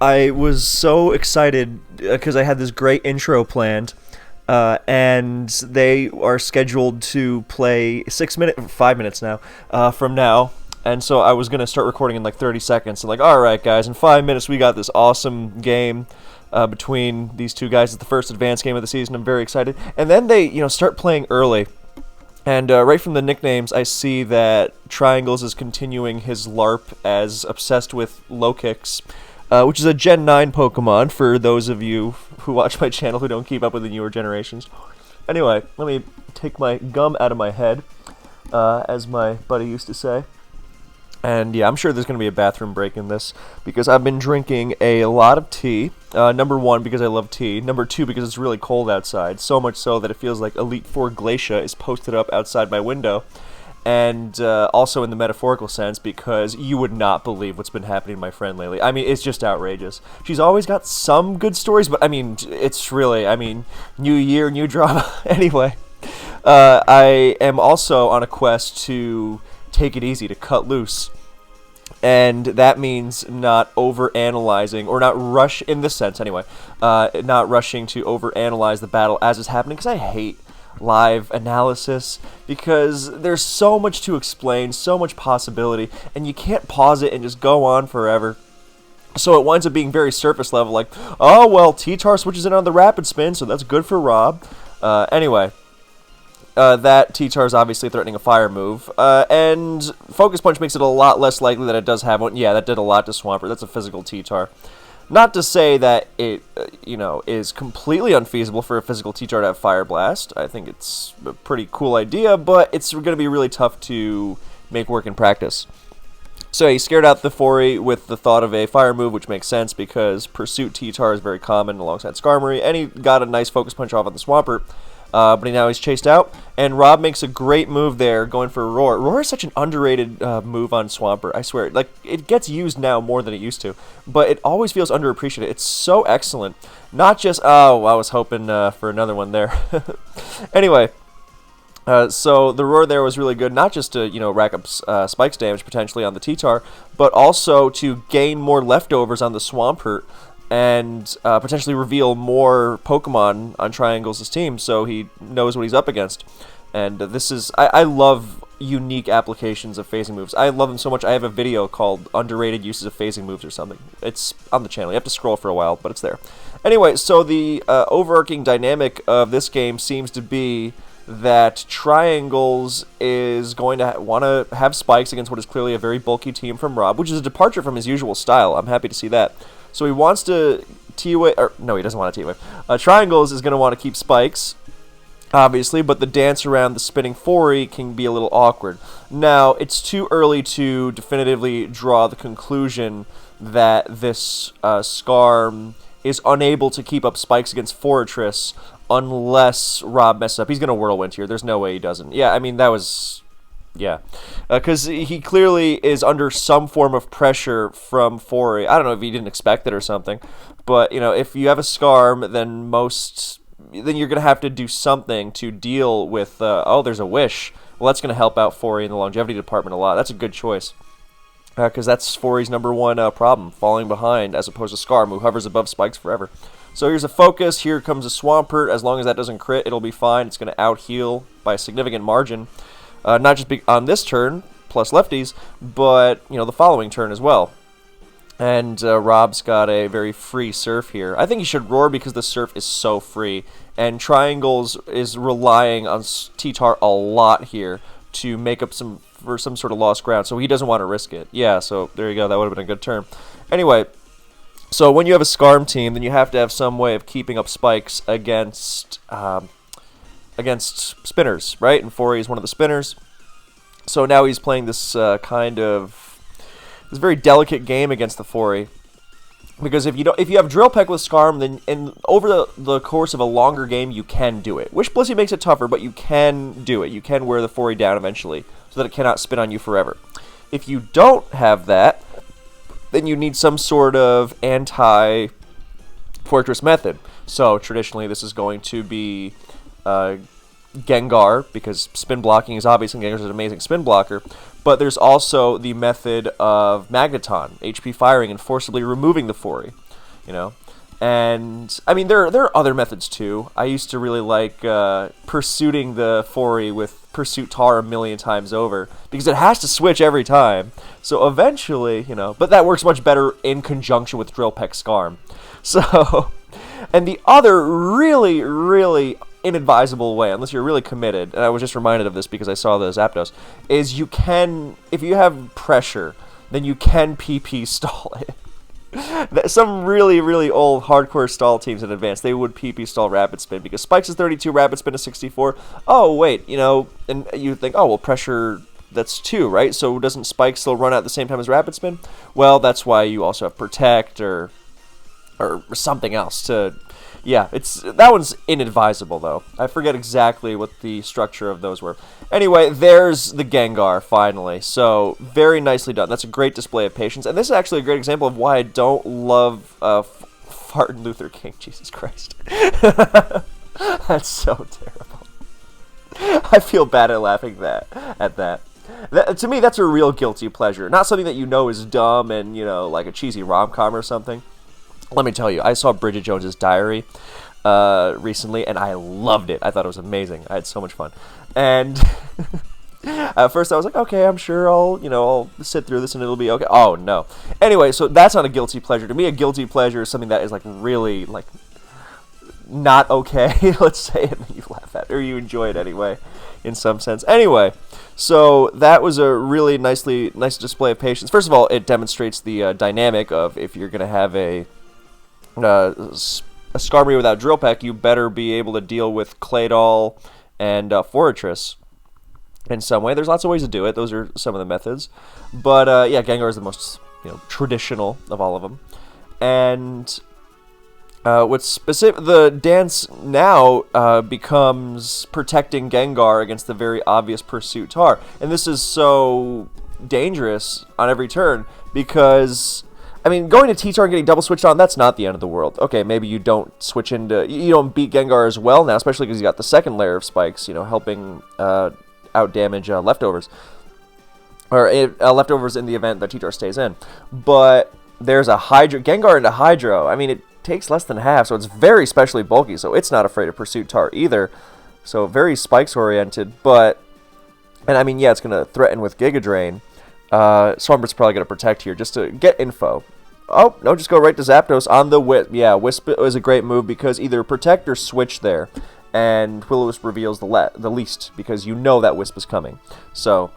I was so excited because I had this great intro planned, and they are scheduled to play 5 minutes now from now. And so I was gonna start recording in like 30 seconds. And like, all right, guys, in 5 minutes we got this awesome game between these two guys. It's the first advanced game of the season. I'm very excited. And then they, start playing early. And right from the nicknames, I see that Triangles is continuing his LARP as obsessed with low kicks, which is a Gen 9 Pokemon for those of you who watch my channel who don't keep up with the newer generations. Anyway, let me take my gum out of my head, as my buddy used to say. And yeah, I'm sure there's going to be a bathroom break in this because I've been drinking a lot of tea. Number one, because I love tea. Number two, because it's really cold outside. So much so that it feels like Elite Four Glacia is posted up outside my window. And also in the metaphorical sense, because you would not believe what's been happening to my friend lately. I mean, it's just outrageous. She's always got some good stories, but I mean, it's really, new year, new drama. Anyway, I am also on a quest to take it easy, to cut loose. And that means not over-analyzing, or not rush, in this sense anyway, not rushing to over-analyze the battle as it's happening, because I hate live analysis, because there's so much to explain, so much possibility, and you can't pause it and just go on forever. So it winds up being very surface level, like, oh, well, T-Tar switches in on the rapid spin, so that's good for Rob. Anyway. That T-Tar is obviously threatening a fire move, and Focus Punch makes it a lot less likely that it does have one. Yeah, that did a lot to Swampert. That's a physical T-Tar. Not to say that it, is completely unfeasible for a physical T-Tar to have Fire Blast. I think it's a pretty cool idea, but it's going to be really tough to make work in practice. So he scared out the Fori with the thought of a fire move, which makes sense because Pursuit T-Tar is very common alongside Skarmory, and he got a nice Focus Punch off on the Swampert. But now he's chased out, and Rob makes a great move there, going for Roar. Roar is such an underrated move on Swampert, I swear. Like, it gets used now more than it used to, but it always feels underappreciated. It's so excellent. Not just, oh, I was hoping for another one there. Anyway, so the Roar there was really good, not just to, rack up Spikes damage potentially on the T-Tar, but also to gain more leftovers on the Swampert, and potentially reveal more Pokemon on Triangles' team, so he knows what he's up against. And this is... I love unique applications of phasing moves. I love them so much, I have a video called Underrated Uses of Phasing Moves or something. It's on the channel. You have to scroll for a while, but it's there. Anyway, so the overarching dynamic of this game seems to be that Triangles is going to want to have spikes against what is clearly a very bulky team from Rob, which is a departure from his usual style. I'm happy to see that. So he wants to T-Wave, or no, he doesn't want to T-Wave. Triangles is going to want to keep spikes, obviously, but the dance around the spinning Fori can be a little awkward. Now, it's too early to definitively draw the conclusion that this Skarm is unable to keep up spikes against Forretress unless Rob messes up. He's going to Whirlwind here. There's no way he doesn't. Yeah, I mean, that was... Yeah, because he clearly is under some form of pressure from Fori. I don't know if he didn't expect it or something, but if you have a Skarm, then you're gonna have to do something to deal with. Oh, there's a Wish. Well, that's gonna help out Fori in the longevity department a lot. That's a good choice, because that's Fori's number one problem: falling behind, as opposed to Skarm, who hovers above spikes forever. So here's a Focus. Here comes a Swampert. As long as that doesn't crit, it'll be fine. It's gonna out heal by a significant margin. Not just on this turn, plus lefties, but, the following turn as well. And Rob's got a very free Surf here. I think he should Roar because the Surf is so free. And Triangles is relying on T-Tar a lot here to make up for some sort of lost ground, so he doesn't want to risk it. Yeah, so there you go. That would have been a good turn. Anyway, so when you have a Skarm team, then you have to have some way of keeping up spikes against spinners, right? And Fori is one of the spinners. So now he's playing this this very delicate game against the Fori. Because if you have Drill Peck with Skarm, then over the course of a longer game, you can do it. Wish Blissey makes it tougher, but you can do it. You can wear the Fori down eventually, so that it cannot spin on you forever. If you don't have that, then you need some sort of anti-Fortress method. So traditionally, this is going to be Gengar, because spin blocking is obvious and Gengar's an amazing spin blocker, but there's also the method of Magneton, HP firing and forcibly removing the Fori, you know. And, I mean, there are other methods, too. I used to really like pursuing the Fori with Pursuit Tar a million times over, because it has to switch every time. So eventually, you know, but that works much better in conjunction with Drill Peck Scarm. So, and the other really, really inadvisable way, unless you're really committed, and I was just reminded of this because I saw the Zapdos, is you can, if you have pressure, then you can PP stall it. Some really, really old hardcore stall teams in advance, they would PP stall Rapid Spin, because Spikes is 32, Rapid Spin is 64. Oh, wait, you know, and you think, oh, well, pressure, that's 2, right? So doesn't Spikes still run out at the same time as Rapid Spin? Well, that's why you also have Protect or something else to... Yeah, that one's inadvisable, though. I forget exactly what the structure of those were. Anyway, there's the Gengar, finally. So, very nicely done. That's a great display of patience. And this is actually a great example of why I don't love Fartin Luther King. Jesus Christ. That's so terrible. I feel bad at laughing at that. To me, that's a real guilty pleasure. Not something that you know is dumb and, you know, like a cheesy rom-com or something. Let me tell you, I saw Bridget Jones's Diary recently, and I loved it. I thought it was amazing. I had so much fun. And at first I was like, okay, I'm sure I'll sit through this and it'll be okay. Oh, no. Anyway, so that's not a guilty pleasure. To me, a guilty pleasure is something that is, like, really, like, not okay, let's say, and you laugh at it, or you enjoy it anyway, in some sense. Anyway, so that was a really nice display of patience. First of all, it demonstrates the dynamic of if you're going to have a Skarmory without Drill Peck, you better be able to deal with Claydol and Forretress in some way. There's lots of ways to do it. Those are some of the methods. But, yeah, Gengar is the most, you know, traditional of all of them. And what's specific, the dance now becomes protecting Gengar against the very obvious Pursuit Tar. And this is so dangerous on every turn because... I mean, going to T-Tar and getting double switched on, that's not the end of the world. Okay, maybe you don't switch into... You don't beat Gengar as well now, especially because you got the second layer of spikes, you know, helping out-damage leftovers. Or leftovers in the event that T-Tar stays in. But there's a Hydro... Gengar into Hydro. I mean, it takes less than half, so it's very specially bulky, so it's not afraid of Pursuit Tar either. So very spikes-oriented, but... And, I mean, yeah, it's going to threaten with Giga Drain. Swampert's probably going to protect here just to get info. Oh, no, just go right to Zapdos on the Wisp. Yeah, Wisp is a great move because either protect or switch there. And Will-O-Wisp reveals the least because you know that Wisp is coming. So,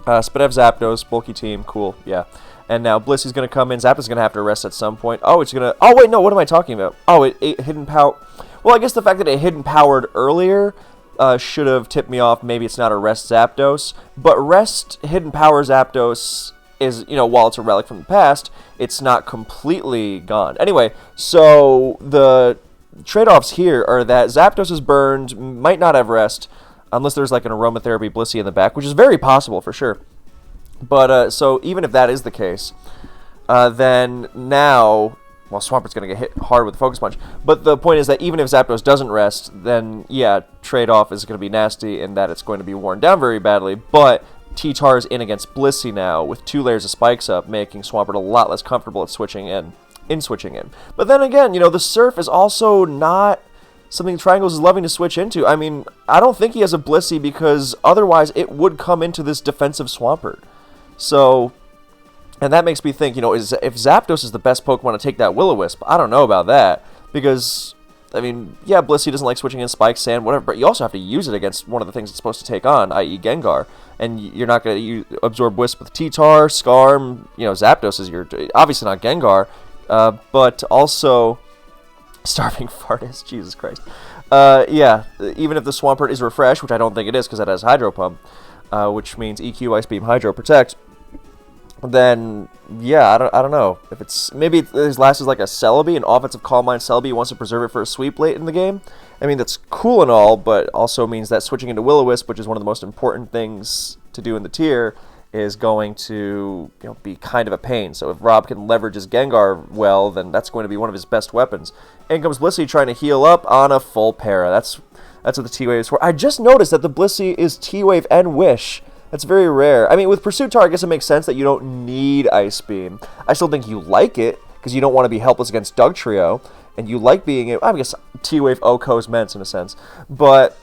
Spadev Zapdos, bulky team, cool, yeah. And now Blissey's going to come in. Zapdos is going to have to rest at some point. Oh, it's going to... Oh, wait, no, what am I talking about? Oh, it hidden power... Well, I guess the fact that it hidden powered earlier... should have tipped me off. Maybe it's not a rest Zapdos, but rest hidden power Zapdos is, you know, while it's a relic from the past, it's not completely gone. Anyway, so the trade-offs here are that Zapdos is burned, might not have rest, unless there's like an aromatherapy Blissey in the back, which is very possible for sure. But so even if that is the case, then now. Well, Swampert's going to get hit hard with the Focus Punch. But the point is that even if Zapdos doesn't rest, then, yeah, trade-off is going to be nasty in that it's going to be worn down very badly. But T-Tar is in against Blissey now with 2 layers of spikes up, making Swampert a lot less comfortable at switching in. But then again, you know, the Surf is also not something Triangles is loving to switch into. I mean, I don't think he has a Blissey because otherwise it would come into this defensive Swampert. So... And that makes me think, you know, if Zapdos is the best Pokemon to take that Will-O-Wisp, I don't know about that. Because, I mean, yeah, Blissey doesn't like switching in Spike, Sand, whatever, but you also have to use it against one of the things it's supposed to take on, i.e. Gengar. And you're not going to absorb Wisp with T-Tar, Skarm, you know, Zapdos is your... Obviously not Gengar, but also... Starving Fartis, Jesus Christ. Yeah, even if the Swampert is Refresh, which I don't think it is because it has Hydro Pump, which means EQ, Ice Beam, Hydro, Protect... Then, yeah, I don't know. If it's... Maybe his last is like a Celebi, an offensive Calm Mind Celebi wants to preserve it for a sweep late in the game. I mean, that's cool and all, but also means that switching into Will-O-Wisp, which is one of the most important things to do in the tier, is going to, you know, be kind of a pain. So if Rob can leverage his Gengar well, then that's going to be one of his best weapons. In comes Blissey trying to heal up on a full para. That's That's what the T-Wave is for. I just noticed that the Blissey is T-Wave and Wish. That's very rare. I mean, with Pursuit Tar, I guess it makes sense that you don't need Ice Beam. I still think you like it, because you don't want to be helpless against Dugtrio, and you like being, I guess, T-Wave OHKO's Mence in a sense, but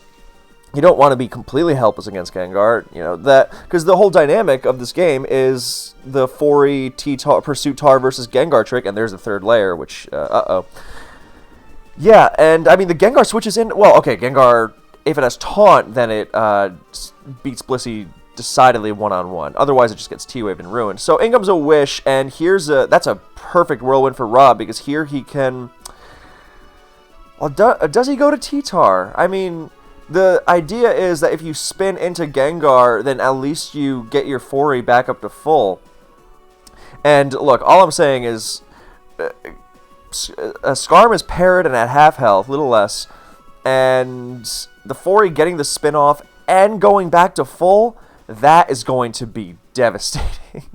you don't want to be completely helpless against Gengar, you know, because the whole dynamic of this game is the 4E Pursuit Tar versus Gengar trick, and there's the third layer, which, Yeah, and, I mean, the Gengar switches in, well, okay, Gengar, if it has Taunt, then it beats Blissey decidedly one-on-one. Otherwise, it just gets T-Waved and ruined. So, in comes a Wish, and that's a perfect whirlwind for Rob, because here he can... Well, does he go to T-Tar? I mean, the idea is that if you spin into Gengar, then at least you get your 4E back up to full. And, look, all I'm saying is... Skarm is parried and at half health, little less, and the 4E getting the spin off and going back to full, that is going to be devastating.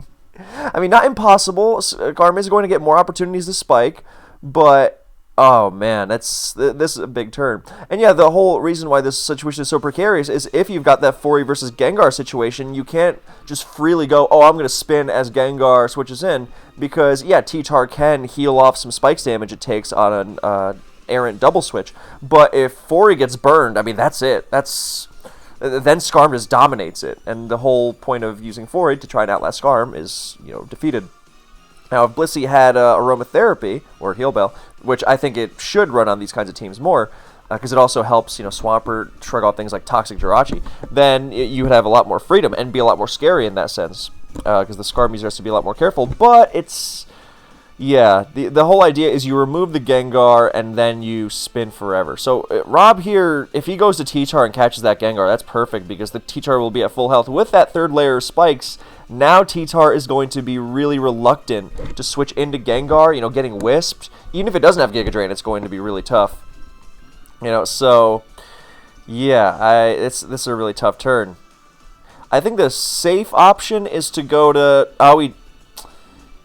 I mean, not impossible. Skarm is going to get more opportunities to spike, but oh man, this is a big turn. And yeah, the whole reason why this situation is so precarious is if you've got that 4E versus Gengar situation, you can't just freely go, oh, I'm going to spin as Gengar switches in, because yeah, T-Tar can heal off some spikes damage it takes on an errant double switch, but if 4E gets burned, I mean, that's it. Then Skarm just dominates it, and the whole point of using 4E to try and outlast Skarm is, you know, defeated. Now, if Blissey had Aromatherapy, or Heal Bell, which I think it should run on these kinds of teams more, because it also helps, you know, Swampert shrug off things like Toxic Jirachi, then you would have a lot more freedom and be a lot more scary in that sense, because the Skarm user has to be a lot more careful, but it's... Yeah, the whole idea is you remove the Gengar and then you spin forever. So Rob here, if he goes to T-Tar and catches that Gengar, that's perfect because the T-Tar will be at full health. With that third layer of spikes, now T-Tar is going to be really reluctant to switch into Gengar, you know, getting wisped. Even if it doesn't have Giga Drain, it's going to be really tough. You know, so yeah, this is a really tough turn. I think the safe option is to go to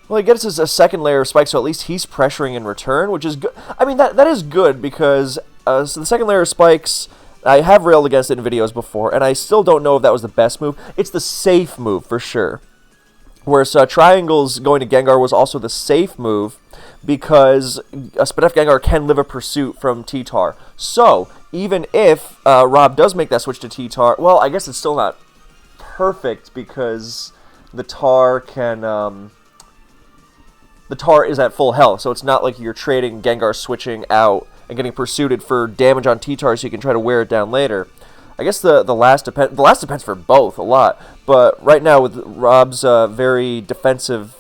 well, he gets a second layer of spikes, so at least he's pressuring in return, which is good. I mean, that is good, because so the second layer of spikes, I have railed against it in videos before, and I still don't know if that was the best move. It's the safe move, for sure. Whereas Triangles going to Gengar was also the safe move, because a Spinef Gengar can live a pursuit from T-Tar. So, even if Rob does make that switch to T-Tar, well, I guess it's still not perfect, because the Tar can... The Tar is at full health, so it's not like you're trading Gengar switching out and getting pursued for damage on T-Tar so you can try to wear it down later. I guess the last depends for both a lot, but right now with Rob's very defensive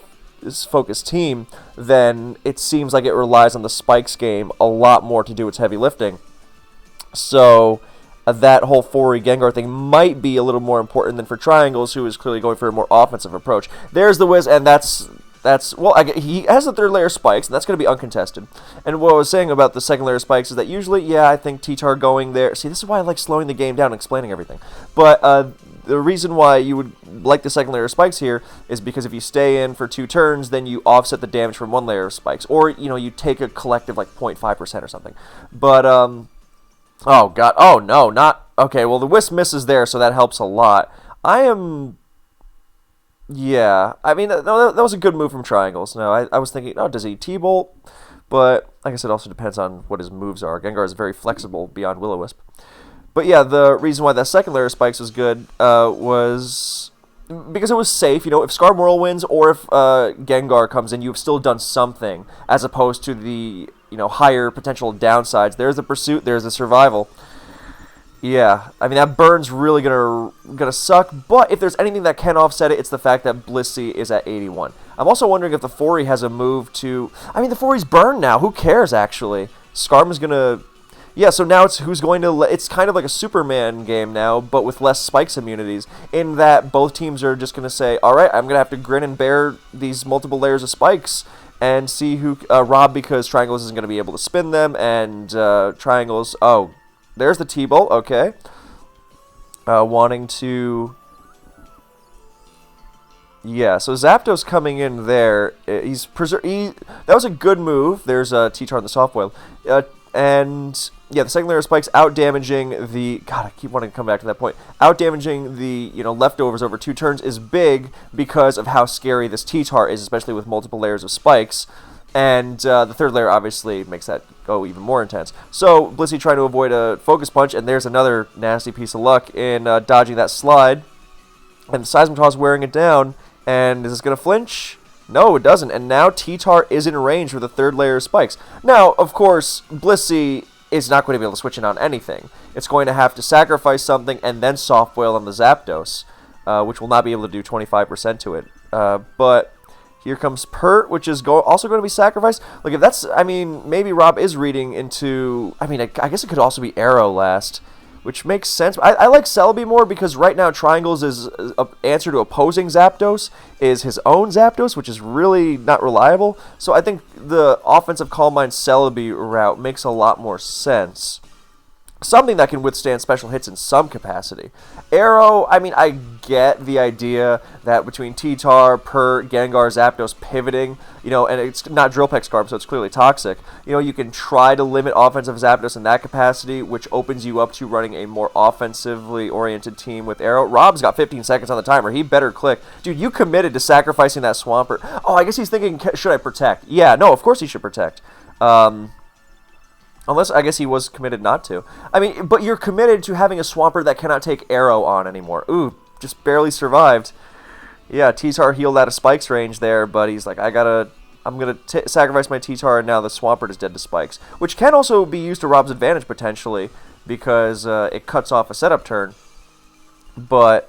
focused team, then it seems like it relies on the spikes game a lot more to do its heavy lifting. So that whole 4E Gengar thing might be a little more important than for Triangles, who is clearly going for a more offensive approach. There's the Wiz, and that's well, he has the third layer of spikes, and that's going to be uncontested. And what I was saying about the second layer of spikes is that usually, yeah, I think T-Tar going there... See, this is why I like slowing the game down and explaining everything. But the reason why you would like the second layer of spikes here is because if you stay in for 2 turns, then you offset the damage from 1 layer of spikes. Or, you know, you take a collective, like, 0.5% or something. But, oh, God. Oh, no, not... Okay, well, the Wisp misses there, so that helps a lot. Yeah, I mean, that was a good move from Triangles. No, I was thinking, oh, does he T-Bolt? But, like I said, it also depends on what his moves are. Gengar is very flexible beyond Will-O-Wisp. But yeah, the reason why that second layer of spikes was good was because it was safe. You know, if Skarm Whirlwinds or if Gengar comes in, you've still done something, as opposed to the, you know, higher potential downsides. There's the pursuit, there's the survival. Yeah, I mean, that burn's really gonna suck, but if there's anything that can offset it, it's the fact that Blissey is at 81. I'm also wondering if the 4E has a move to... I mean, the 4E's burned now. Who cares, actually? Skarm is gonna... Yeah, so now it's who's going to... It's kind of like a Superman game now, but with less spikes immunities, in that both teams are just gonna say, alright, I'm gonna have to grin and bear these multiple layers of spikes, and see who... Rob, because Triangles isn't gonna be able to spin them, and Triangles... Oh... There's the T-Bolt, okay. Wanting to... Yeah, so Zapdos coming in there. That was a good move. There's T-Tar in the soft boil. And yeah, the second layer of spikes out damaging the, God, I keep wanting to come back to that point. Out damaging the, leftovers over 2 turns is big because of how scary this T-Tar is, especially with multiple layers of spikes. And the third layer obviously makes that go even more intense. So Blissey trying to avoid a focus punch, and there's another nasty piece of luck in dodging that slide. And the Seismitoss wearing it down. And is this going to flinch? No, it doesn't. And now T-Tar is in range for the third layer of spikes. Now, of course, Blissey is not going to be able to switch in on anything. It's going to have to sacrifice something and then soft boil on the Zapdos, which will not be able to do 25% to it. But here comes Pert, which is also going to be sacrificed. Like, if that's, I mean, maybe Rob is reading into, I mean, I guess it could also be Arrow last, which makes sense. I like Celebi more because right now Triangles' answer to opposing Zapdos is his own Zapdos, which is really not reliable. So I think the offensive Calm Mind Celebi route makes a lot more sense. Something that can withstand special hits in some capacity. Arrow, I mean, I get the idea that between T-Tar, Pert, Gengar, Zapdos pivoting, and it's not Drill Peck Scarp, so it's clearly toxic. You can try to limit offensive Zapdos in that capacity, which opens you up to running a more offensively oriented team with Arrow. Rob's got 15 seconds on the timer. He better click. Dude, you committed to sacrificing that Swampert. Oh, I guess he's thinking, should I protect? Yeah, no, of course he should protect. Unless, I guess he was committed not to. I mean, but you're committed to having a Swampert that cannot take Arrow on anymore. Ooh, just barely survived. Yeah, T-Tar healed out of Spike's range there, but he's like, I'm going to sacrifice my T-Tar, and now the Swampert is dead to Spikes. Which can also be used to Rob's advantage, potentially, because it cuts off a setup turn. But,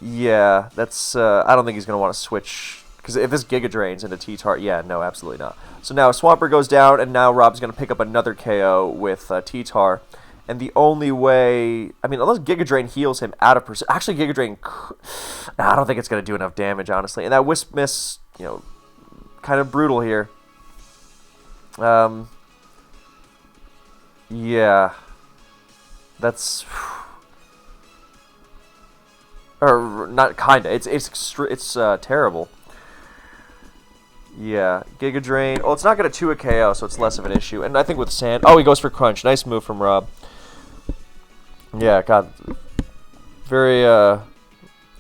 yeah, that's, I don't think he's going to want to switch. Because if this Giga Drains into T-Tar, yeah, no, absolutely not. So now Swampert goes down, and now Rob's going to pick up another KO with T-Tar. And the only way, I mean, unless Giga Drain heals him out of Pursuit. Actually, Giga Drain, I don't think it's going to do enough damage, honestly. And that Wisp Miss, kind of brutal here. Yeah. That's, or not kinda. It's terrible. Yeah, Giga Drain. Well, it's not going to 2 a KO, so it's less of an issue. And I think with Sand... Oh, he goes for Crunch. Nice move from Rob. Yeah, God. Very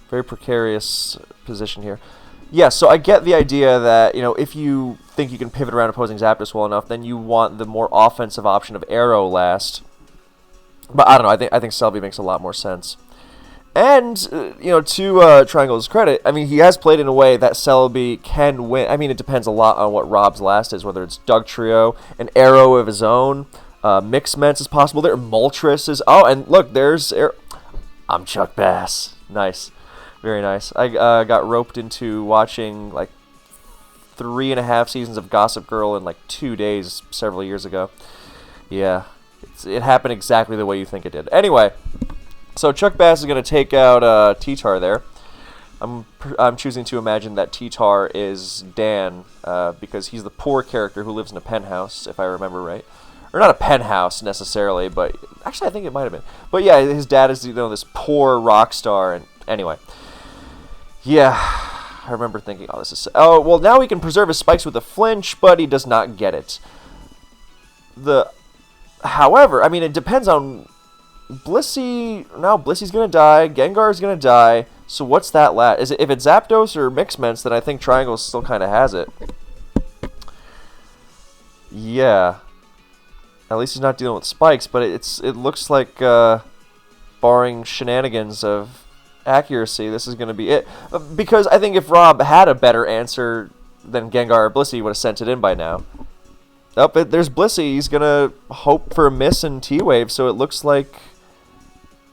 precarious position here. Yeah, so I get the idea that, if you think you can pivot around opposing Zapdos well enough, then you want the more offensive option of Arrow last. But I don't know. I think Celebi makes a lot more sense. And, to Triangle's credit, I mean, he has played in a way that Celebi can win. I mean, it depends a lot on what Rob's last is, whether it's Dugtrio, an Arrow of his own, Mixments is possible there, Moltres is... Oh, and look, there's... I'm Chuck Bass. Nice. Very nice. I got roped into watching, 3.5 seasons of Gossip Girl in, 2 days several years ago. Yeah, it happened exactly the way you think it did. Anyway... So Chuck Bass is going to take out T-Tar there. I'm choosing to imagine that T-Tar is Dan because he's the poor character who lives in a penthouse, if I remember right. Or not a penthouse necessarily, but actually I think it might have been. But yeah, his dad is this poor rock star. And anyway, yeah, I remember thinking, oh, this is... Oh, well, now he can preserve his spikes with a flinch, but he does not get it. However, I mean, it depends on... Blissey, now Blissey's going to die, Gengar's going to die, so what's that last? If it's Zapdos or Mixments, then I think Triangle still kind of has it. Yeah. At least he's not dealing with spikes, but it looks like, barring shenanigans of accuracy, this is going to be it. Because I think if Rob had a better answer than Gengar or Blissey, he would have sent it in by now. Oh, but there's Blissey. He's going to hope for a miss in T-Wave, so it looks like...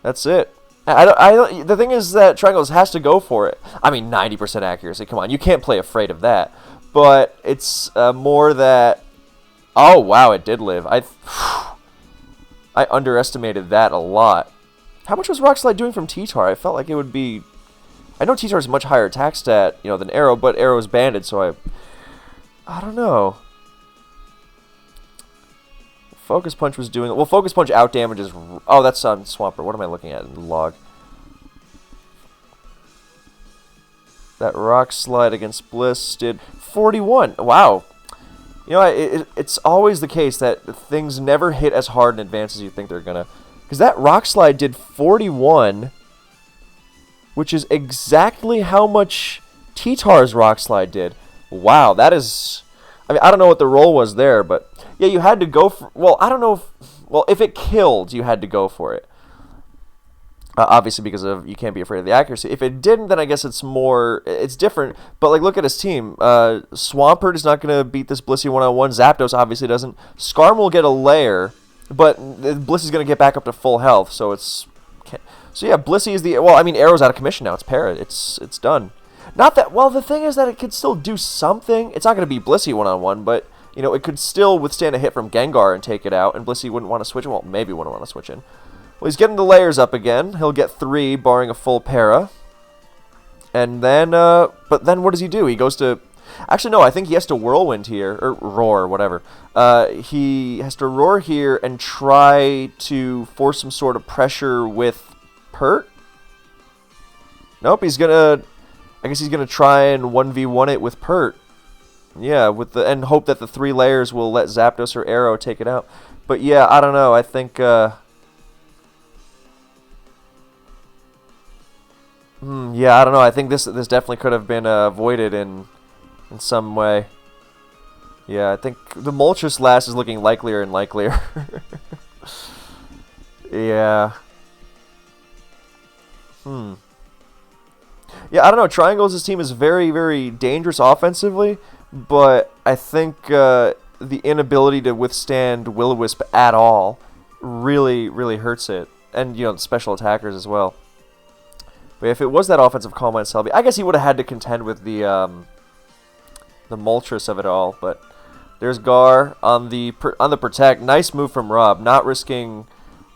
That's it. The thing is that Triangles has to go for it. I mean, 90% accuracy. Come on, you can't play afraid of that. But it's more that... Oh, wow, it did live. I underestimated that a lot. How much was Rock Slide doing from T-Tar? I felt like it would be... I know T-Tar's much higher attack stat, than Arrow, but Arrow's banded, so I don't know. Focus Punch was doing... Well, Focus Punch out damages... Oh, that's on Swampert. What am I looking at in the log? That Rock Slide against Bliss did 41. Wow. You know, it's always the case that things never hit as hard in advance as you think they're gonna. Because that Rock Slide did 41, which is exactly how much T-Tar's Rock Slide did. Wow, that is... I mean, I don't know what the roll was there, but... Yeah, you had to go for... Well, I don't know if... Well, if it killed, you had to go for it. Obviously, because of you can't be afraid of the accuracy. If it didn't, then I guess it's more... It's different. But, like, look at his team. Swampert is not going to beat this Blissey one-on-one. Zapdos obviously doesn't. Skarm will get a layer, but Blissey's going to get back up to full health, so it's... So, yeah, Blissey is the... Well, I mean, Arrow's out of commission now. It's Parrot. It's done. Not that... Well, the thing is that it could still do something. It's not going to be Blissey one-on-one, but... You know, it could still withstand a hit from Gengar and take it out, and Blissey wouldn't want to switch in. Well, maybe wouldn't want to switch in. Well, he's getting the layers up again. He'll get 3, barring a full para. And then, but then what does he do? He goes to... Actually, no, I think he has to Whirlwind here, or Roar, whatever. He has to Roar here and try to force some sort of pressure with Pert? Nope, he's gonna... I guess he's gonna try and 1v1 it with Pert. Yeah, with the and hope that the 3 layers will let Zapdos or Arrow take it out. But yeah, I don't know. I think yeah, I don't know. I think this definitely could have been avoided in some way. Yeah, I think the Moltres last is looking likelier and likelier. Yeah. Yeah, I don't know. Triangle's team is very, very dangerous offensively. But I think the inability to withstand Will-O-Wisp at all really, really hurts it. And, you know, the special attackers as well. But if it was that offensive Calm Mind Celebi, I guess he would have had to contend with the Moltres of it all. But there's Gar on the Protect. Nice move from Rob. Not risking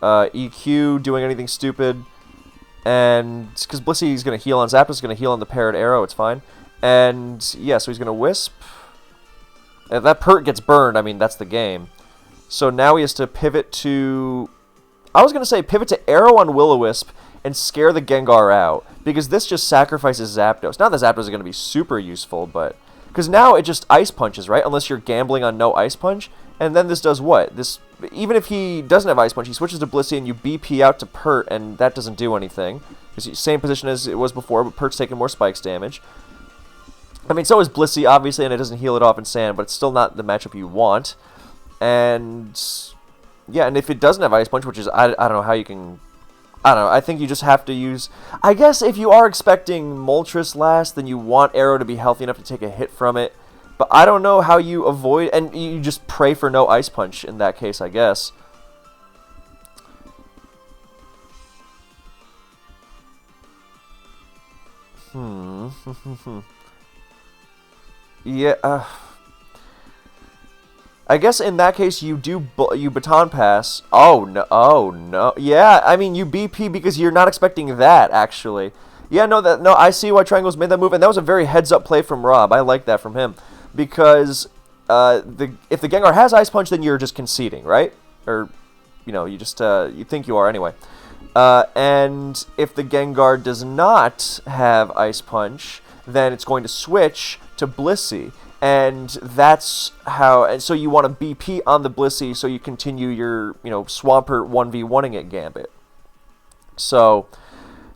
EQ, doing anything stupid. And because Blissey's going to heal on Zapdos, going to heal on the Parrot Arrow, it's fine. And, yeah, so he's going to Wisp. If that Pert gets burned, I mean, that's the game. So now he has to pivot to... I was going to say pivot to Arrow on Will-O-Wisp and scare the Gengar out. Because this just sacrifices Zapdos. Not that Zapdos is going to be super useful, but... Because now it just Ice Punches, right? Unless you're gambling on no Ice Punch. And then this does what? This, even if he doesn't have Ice Punch, he switches to Blissey and you BP out to Pert, and that doesn't do anything. It's same position as it was before, but Pert's taking more Spikes damage. I mean, so is Blissey, obviously, and it doesn't heal it off in Sand, but it's still not the matchup you want. And, yeah, and if it doesn't have Ice Punch, which is, I don't know how you can... I don't know, I think you just have to use... I guess if you are expecting Moltres last, then you want Arrow to be healthy enough to take a hit from it. But I don't know how you avoid... And you just pray for no Ice Punch in that case, I guess. Yeah, I guess in that case you baton pass. Oh no. Yeah, I mean you BP because you're not expecting that actually. Yeah, no, I see why Triangle's made that move, and that was a very heads-up play from Rob. I like that from him because if the Gengar has Ice Punch, then you're just conceding, right? Or you know, you just you think you are anyway. And if the Gengar does not have Ice Punch, then it's going to switch to Blissey, and that's how. And so you want to BP on the Blissey, so you continue your, you know, Swampert 1v1ing it Gambit. So,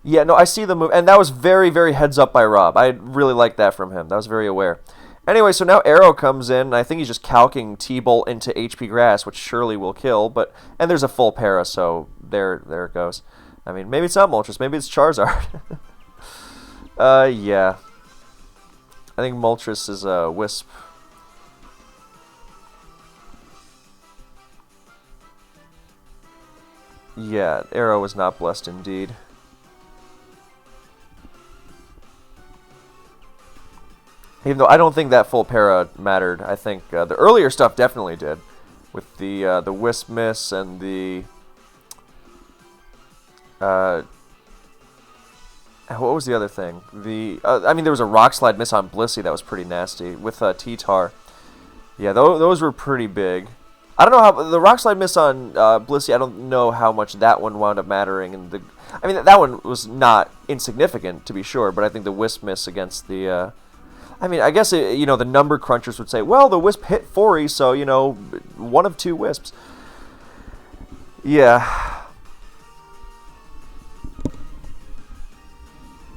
yeah, no, I see the move, and that was very, very heads up by Rob. I really like that from him. That was very aware. Anyway, so now Arrow comes in, and I think he's just calking T-Bolt into HP Grass, which surely will kill. But and there's a full para, so there it goes. I mean, maybe it's not Moltres, maybe it's Charizard. Yeah. I think Moltres is a Wisp. Yeah, Arrow was not blessed indeed. Even though I don't think that full para mattered. I think the earlier stuff definitely did. With the Wisp miss and the... what was the other thing? I mean, there was a Rock Slide miss on Blissey that was pretty nasty with T-Tar. Yeah, those were pretty big. I don't know how the Rock Slide miss on Blissey. I don't know how much that one wound up mattering. And I mean, that one was not insignificant to be sure. But I think the Wisp miss against the I mean, I guess, the number crunchers would say, well, the Wisp hit 40, so, one of two Wisps. Yeah.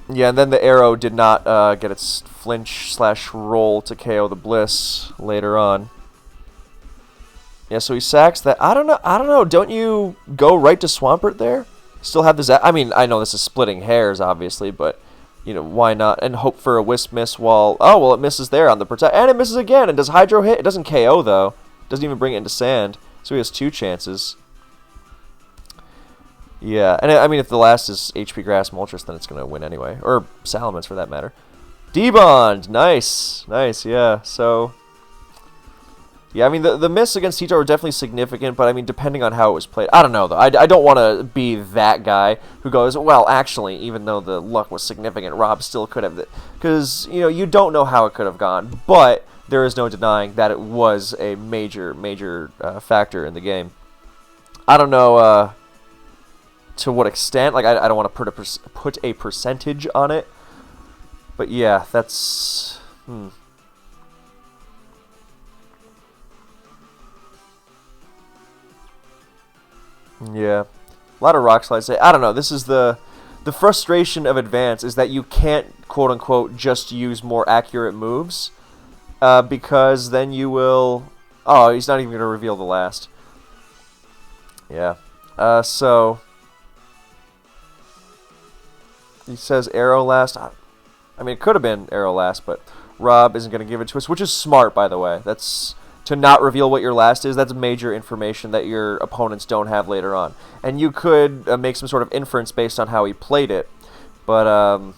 Yeah, and then the arrow did not get its flinch/roll to KO the Bliss later on. Yeah, so he sacks that. I don't know. Don't you go right to Swampert there? Still have the I mean, I know this is splitting hairs, obviously, but, why not? And hope for a Wisp miss while... Oh, well, it misses there on the protect. And it misses again. And does Hydro hit? It doesn't KO, though. Doesn't even bring it into sand. So he has 2 chances. Yeah, and I mean, if the last is HP Grass Moltres, then it's going to win anyway. Or Salamence, for that matter. D-Bond! Nice! Nice, yeah. So... Yeah, I mean, the miss against Tito were definitely significant, but I mean, depending on how it was played... I don't know, though. I don't want to be that guy who goes, well, actually, even though the luck was significant, Rob still could have... Because, you don't know how it could have gone, but there is no denying that it was a major, major factor in the game. I don't know to what extent. Like, I don't want to put a percentage on it, but yeah, that's... Yeah, a lot of rock slides. I don't know. This is the frustration of Advance is that you can't, quote unquote, just use more accurate moves, because then you will. Oh, he's not even going to reveal the last. Yeah. So he says arrow last. I mean, it could have been arrow last, but Rob isn't going to give it to us, which is smart, by the way. That's. To not reveal what your last is, that's major information that your opponents don't have later on. And you could make some sort of inference based on how he played it. But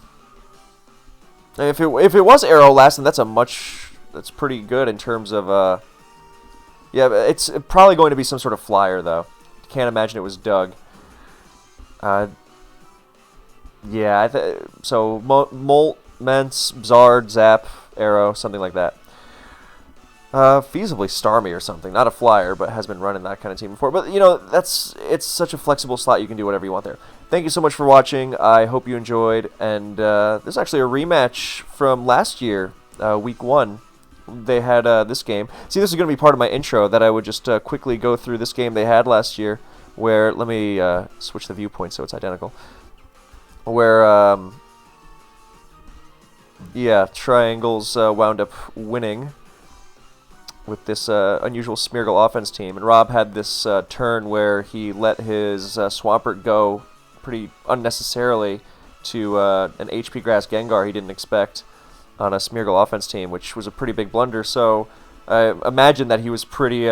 if it was arrow last, then that's pretty good in terms of yeah, it's probably going to be some sort of flyer though. Can't imagine it was Doug. Yeah, so Molt, Mence, Zard, Zap, Arrow, something like that. Feasibly Starmie or something. Not a flyer, but has been running that kind of team before. But, it's such a flexible slot. You can do whatever you want there. Thank you so much for watching. I hope you enjoyed. And this is actually a rematch from last year, week 1. They had this game. See, this is going to be part of my intro, that I would just quickly go through this game they had last year, where, let me switch the viewpoint so it's identical, where, yeah, Triangles wound up winning with this unusual Smeargle offense team. And Rob had this turn where he let his Swampert go pretty unnecessarily to an HP Grass Gengar he didn't expect on a Smeargle offense team, which was a pretty big blunder. So I imagine that he was pretty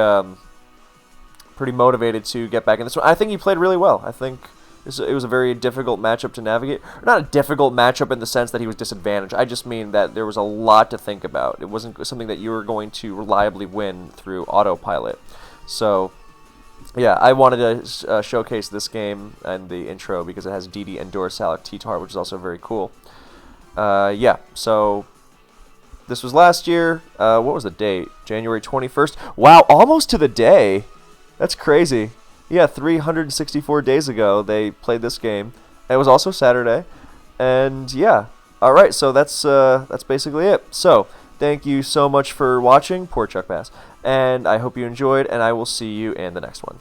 motivated to get back in this one. I think he played really well. I think it was a very difficult matchup to navigate. Not a difficult matchup in the sense that he was disadvantaged. I just mean that there was a lot to think about. It wasn't something that you were going to reliably win through autopilot. So, yeah, I wanted to showcase this game and the intro because it has DD and Dursalic T-Tar, which is also very cool. Yeah, so this was last year. What was the date? January 21st. Wow, almost to the day. That's crazy. Yeah, 364 days ago they played this game. It was also Saturday, and yeah. All right, so that's basically it. So thank you so much for watching, Poor Chuck Bass, and I hope you enjoyed. And I will see you in the next one.